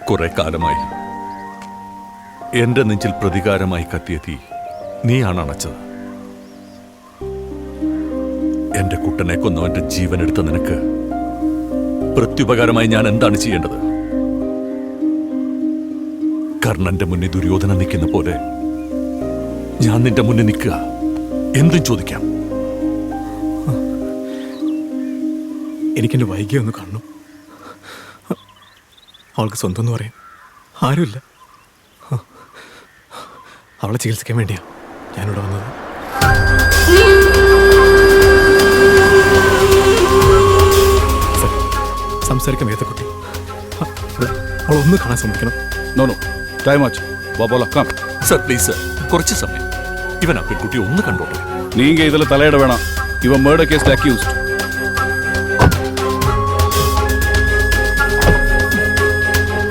കുറെ കാലമായി എന്റെ നെഞ്ചിൽ പ്രതികാരമായി കത്തിയ തീ നീയാണ് അണച്ചത്. എന്റെ കുട്ടനെ കൊന്നവന്റെ ജീവൻ എടുത്ത നിനക്ക് പ്രത്യുപകാരമായി ഞാൻ എന്താണ് ചെയ്യേണ്ടത്? കർണന്റെ മുന്നിൽ ദുര്യോധന നിൽക്കുന്ന പോലെ ഞാൻ നിന്റെ മുന്നിൽ നിൽക്കുക, എന്തും ചോദിക്കാം. എനിക്കെന്റെ വൈകിയ ഒന്ന് കാണണം. അവൾക്ക് സ്വന്തം എന്ന് പറയാൻ ആരുമില്ല. അവളെ ചികിത്സിക്കാൻ വേണ്ടിയാ ഞാനിവിടെ വന്നത്. സംസാരിക്കാൻ വേത്ത കുട്ടി, അവളൊന്ന് കാണാൻ സമ്മതിക്കണം. No no, time Achu. വാ പോലാം, കം. സർ പ്ലീസ് സർ, കുറച്ച് സമയം. ഇവൻ ആ പെൺകുട്ടി ഒന്ന് കണ്ടോട്ടെ. നീങ്ക ഇതിൽ തലയിട വേണം. ഇവൻ മേർഡർ കേസിൽ അക്യൂസ്ഡ്.